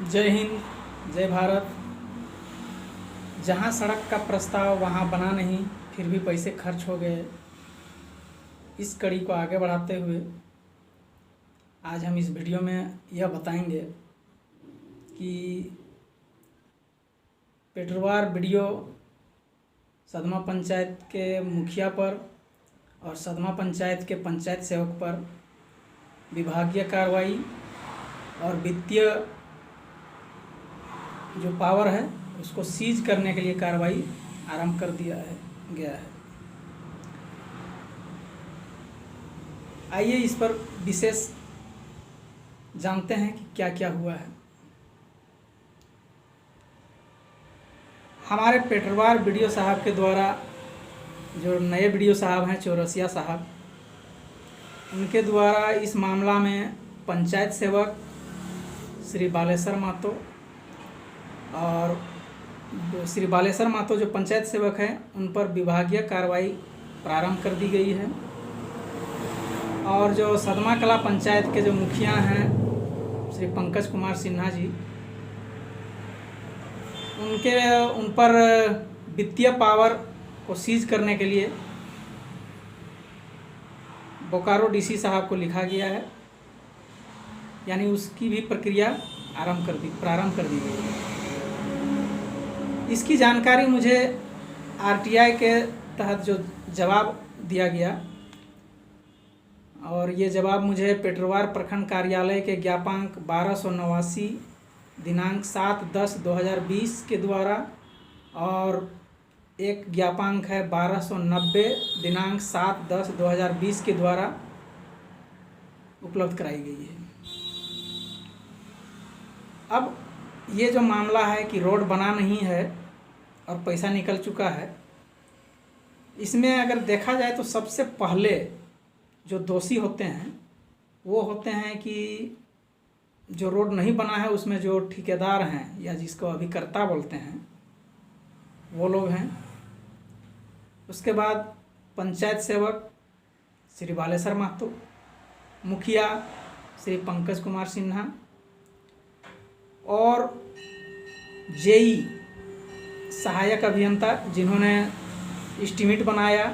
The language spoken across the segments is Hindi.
जय हिंद, जय भारत। जहाँ सड़क का प्रस्ताव वहाँ बना नहीं, फिर भी पैसे खर्च हो गए। इस कड़ी को आगे बढ़ाते हुए आज हम इस वीडियो में यह बताएंगे कि पेटरवार वीडियो सदमा पंचायत के मुखिया पर और सदमा पंचायत के पंचायत सेवक पर विभागीय कार्रवाई और वित्तीय जो पावर है उसको सीज करने के लिए कार्रवाई आरंभ कर दिया गया है। आइए इस पर विशेष जानते हैं कि क्या क्या हुआ है। हमारे पेटरवार वीडियो साहब के द्वारा जो नए वीडियो साहब हैं चौरसिया साहब, उनके द्वारा इस मामला में पंचायत सेवक श्री बालेश्वर महतो और श्री बालेश्वर महतो जो पंचायत सेवक हैं उन पर विभागीय कार्रवाई प्रारंभ कर दी गई है। और जो सदमा कला पंचायत के जो मुखिया हैं श्री पंकज कुमार सिन्हा जी, उन पर वित्तीय पावर को सीज करने के लिए बोकारो डीसी साहब को लिखा गया है, यानी उसकी भी प्रक्रिया प्रारंभ कर दी गई है। इसकी जानकारी मुझे आरटीआई के तहत जो जवाब दिया गया, और ये जवाब मुझे पेटरवार प्रखंड कार्यालय के ज्ञापांक 1289 दिनांक 7/10/2020 के द्वारा और एक ज्ञापांक है 1290 दिनांक 7/10/2020 के द्वारा उपलब्ध कराई गई है। अब ये जो मामला है कि रोड बना नहीं है और पैसा निकल चुका है, इसमें अगर देखा जाए तो सबसे पहले जो दोषी होते हैं वो होते हैं कि जो रोड नहीं बना है उसमें जो ठेकेदार हैं या जिसको अभिकर्ता बोलते हैं वो लोग हैं। उसके बाद पंचायत सेवक श्री बालेश्वर महतो, मुखिया श्री पंकज कुमार सिन्हा और जेई सहायक अभियंता जिन्होंने एस्टीमेट बनाया,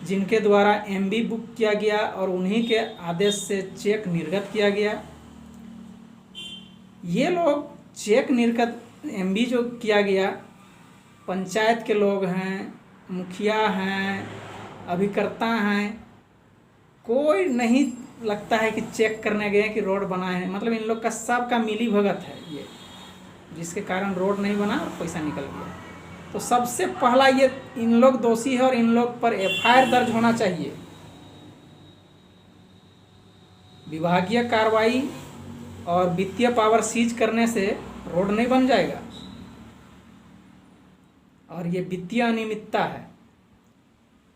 जिनके द्वारा एमबी बुक किया गया और उन्हीं के आदेश से चेक निर्गत किया गया। ये लोग चेक निर्गत एमबी जो किया गया, पंचायत के लोग हैं, मुखिया हैं, अभिकर्ता हैं, कोई नहीं लगता है कि चेक करने गए कि रोड बना है। मतलब इन लोग का सबका मिली भगत है ये, जिसके कारण रोड नहीं बना और पैसा निकल गया। तो सबसे पहला ये इन लोग दोषी है और इन लोग पर एफआईआर दर्ज होना चाहिए। विभागीय कार्रवाई और वित्तीय पावर सीज करने से रोड नहीं बन जाएगा, और ये वित्तीय अनियमितता है।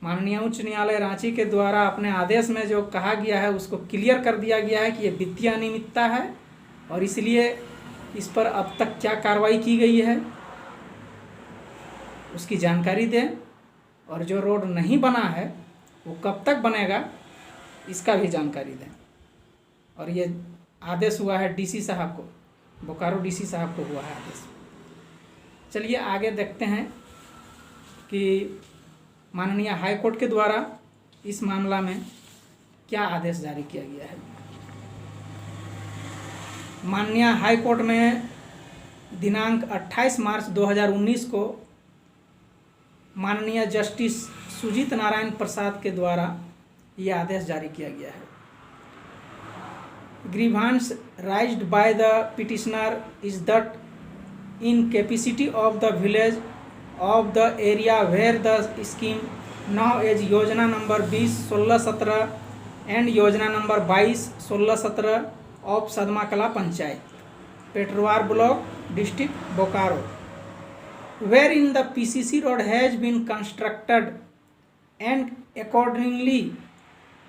माननीय उच्च न्यायालय रांची के द्वारा अपने आदेश में जो कहा गया है उसको क्लियर कर दिया गया है कि ये वित्तीय अनियमितता है, और इसलिए इस पर अब तक क्या कार्रवाई की गई है उसकी जानकारी दें, और जो रोड नहीं बना है वो कब तक बनेगा इसका भी जानकारी दें। और ये आदेश हुआ है डीसी साहब को, बोकारो डीसी साहब को हुआ है आदेश। चलिए आगे देखते हैं कि माननीय हाई कोर्ट के द्वारा इस मामला में क्या आदेश जारी किया गया है। माननीय हाई कोर्ट में दिनांक 28 मार्च 2019 को माननीय जस्टिस सुजीत नारायण प्रसाद के द्वारा ये आदेश जारी किया गया है। Grievance राइज्ड by the petitioner is that in capacity of the village of the area where the scheme now is योजना नंबर 20-16-17 and योजना नंबर 22-16-17 of सदमा कला panchayat, Petarwar block, district Bokaro, wherein the PCC road has been constructed and accordingly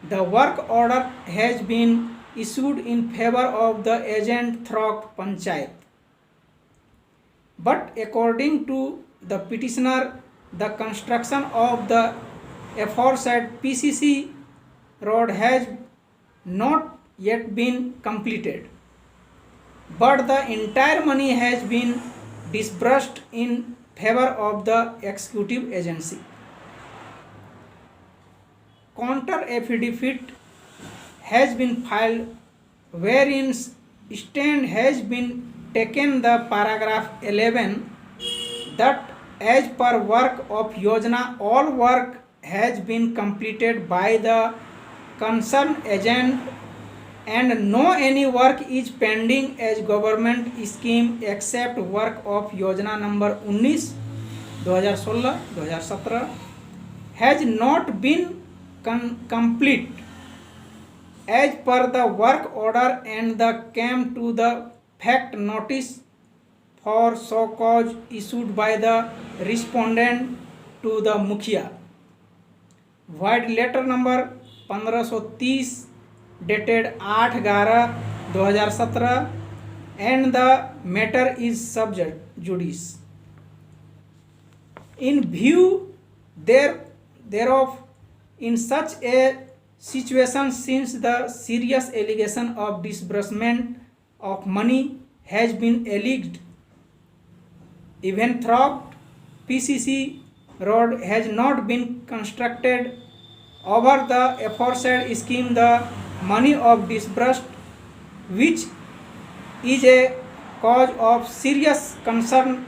the work order has been issued in favor of the agent through panchayat. But according to the petitioner, the construction of the aforesaid PCC road has not yet been completed. but the entire money has been disbursed in favor of the executive agency. Counter affidavit has been filed wherein stand has been taken the paragraph 11 that as per work of Yojana all work has been completed by the concerned agent and no any work is pending as government scheme except work of Yojana number 19 2016 2017 has not been complete as per the work order and the came to the fact notice for so cause issued by the respondent to the Mukhia. Void letter number 1530 dated 8/11/2017 and the matter is sub judice. In view thereof, in such a situation, since the serious allegation of disbursement of money has been alleged, even though PCC road has not been constructed over the aforesaid scheme, the money of disbursed, which is a cause of serious concern.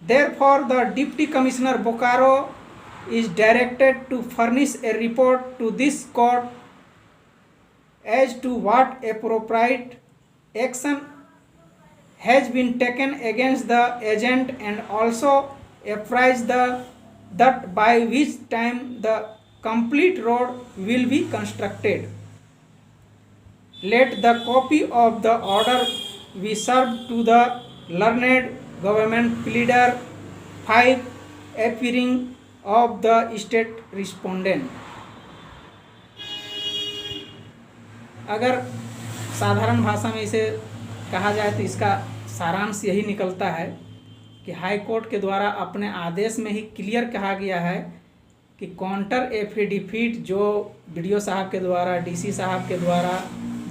Therefore, the Deputy Commissioner Bokaro is directed to furnish a report to this court as to what appropriate action has been taken against the agent and also apprise that by which time the complete road will be constructed. Let the copy of the order be served to the learned government pleader 5 appearing of the state respondent. अगर साधारण भाषा में इसे कहा जाए तो इसका सारांश यही निकलता है कि हाई कोर्ट के द्वारा अपने आदेश में ही क्लियर कहा गया है कि काउंटर एफिडेविट जो बीडीओ साहब के द्वारा, डीसी साहब के द्वारा,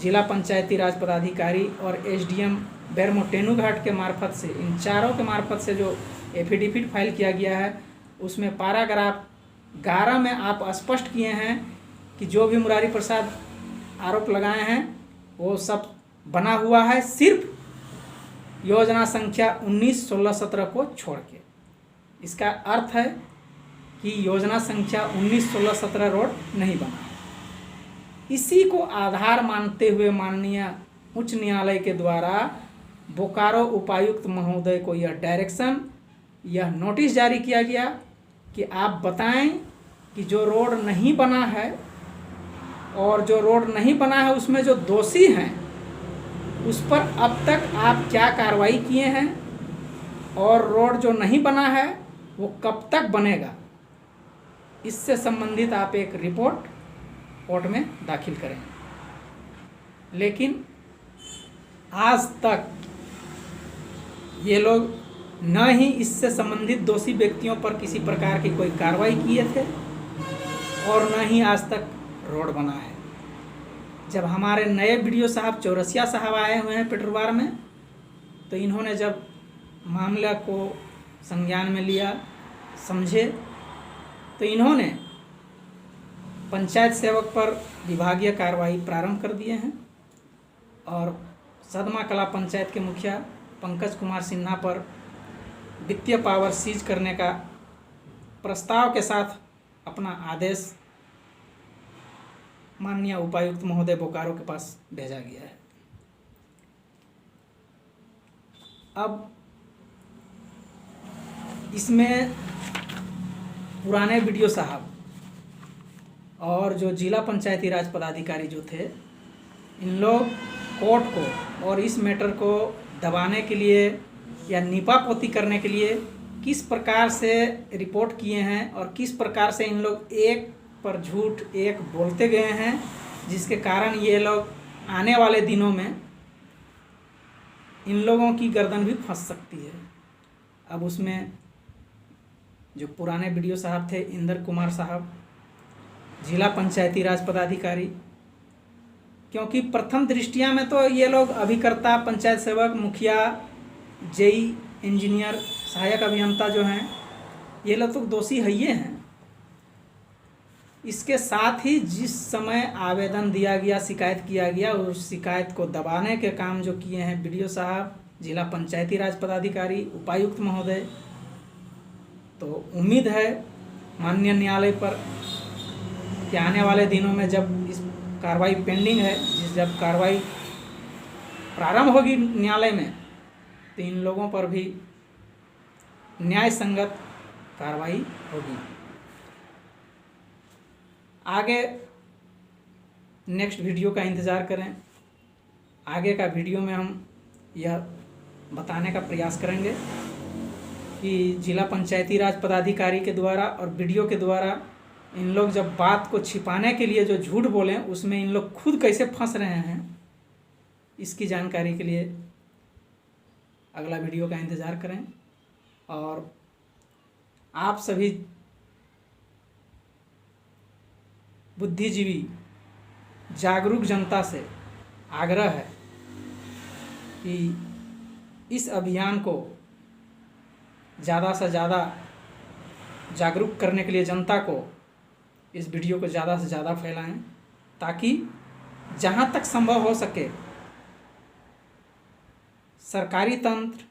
जिला पंचायती राज पदाधिकारी और एसडीएम बेरमो टेनुघाट के मार्फत से, इन चारों के मार्फत से जो एफिडेविट फाइल किया गया है उसमें पैराग्राफ 11 में आप स्पष्ट किए हैं कि जो भी मुरारी प्रसाद आरोप लगाए हैं वो सब बना हुआ है सिर्फ योजना संख्या 19 16 17 को छोड़ के। इसका अर्थ है कि योजना संख्या 19 16 17 रोड नहीं बना। इसी को आधार मानते हुए माननीय उच्च न्यायालय के द्वारा बोकारो उपायुक्त महोदय को यह डायरेक्शन, यह नोटिस जारी किया गया कि आप बताएं कि जो रोड नहीं बना है और जो रोड नहीं बना है उसमें जो दोषी हैं उस पर अब तक आप क्या कार्रवाई किए हैं और रोड जो नहीं बना है वो कब तक बनेगा, इससे संबंधित आप एक रिपोर्ट कोर्ट में दाखिल करें। लेकिन आज तक ये लोग न ही इससे संबंधित दोषी व्यक्तियों पर किसी प्रकार की कोई कार्रवाई किए थे और न ही आज तक रोड बना है। जब हमारे नए बीडीओ साहब चौरसिया साहब आए हुए हैं पेट्रोबार में, तो इन्होंने जब मामला को संज्ञान में लिया, समझे, तो इन्होंने पंचायत सेवक पर विभागीय कार्रवाई प्रारंभ कर दिए हैं और सदमा कला पंचायत के मुखिया पंकज कुमार सिन्हा पर वित्तीय पावर सीज करने का प्रस्ताव के साथ अपना आदेश माननीय उपायुक्त महोदय बोकारो के पास भेजा गया है। अब इसमें पुराने बीडीओ साहब और जो जिला पंचायती राज पदाधिकारी जो थे, इन लोग कोर्ट को और इस मैटर को दबाने के लिए या नीपापोती करने के लिए किस प्रकार से रिपोर्ट किए हैं और किस प्रकार से इन लोग एक पर झूठ एक बोलते गए हैं, जिसके कारण ये लोग आने वाले दिनों में इन लोगों की गर्दन भी फंस सकती है। अब उसमें जो पुराने बीडीओ साहब थे, इंदर कुमार साहब, जिला पंचायती राज पदाधिकारी क्योंकि प्रथम दृष्टिया में तो ये लोग अभिकर्ता, पंचायत सेवक, मुखिया, जेई, इंजीनियर, सहायक अभियंता जो हैं, ये लोग तो दोषी है ही हैं। इसके साथ ही जिस समय आवेदन दिया गया, शिकायत किया गया, उस शिकायत को दबाने के काम जो किए हैं बीडीओ साहब, जिला पंचायती राज पदाधिकारी, उपायुक्त महोदय, तो उम्मीद है माननीय न्यायालय पर कि आने वाले दिनों में जब इस कार्रवाई पेंडिंग है, जब कार्रवाई प्रारंभ होगी न्यायालय में, तो इन लोगों पर भी न्याय संगत कार्रवाई होगी। आगे नेक्स्ट वीडियो का इंतज़ार करें। आगे का वीडियो में हम यह बताने का प्रयास करेंगे कि जिला पंचायती राज पदाधिकारी के द्वारा और बीडीओ के द्वारा इन लोग जब बात को छिपाने के लिए जो झूठ बोलें, उसमें इन लोग खुद कैसे फंस रहे हैं। इसकी जानकारी के लिए अगला वीडियो का इंतज़ार करें और आप सभी बुद्धिजीवी जागरूक जनता से आग्रह है कि इस अभियान को ज़्यादा से ज़्यादा जागरूक करने के लिए जनता को इस वीडियो को ज़्यादा से ज़्यादा फैलाएं, ताकि जहाँ तक संभव हो सके सरकारी तंत्र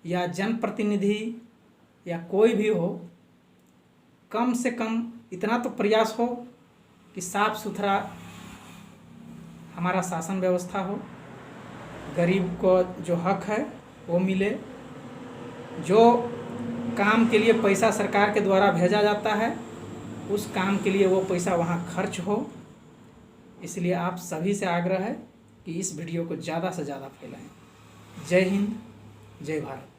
या जनप्रतिनिधि या कोई भी हो, कम से कम इतना तो प्रयास हो कि साफ सुथरा हमारा शासन व्यवस्था हो, गरीब को जो हक है वो मिले, जो काम के लिए पैसा सरकार के द्वारा भेजा जाता है उस काम के लिए वो पैसा वहाँ खर्च हो। इसलिए आप सभी से आग्रह है कि इस वीडियो को ज़्यादा से ज़्यादा फैलाएं। जय हिंद, जय भारत।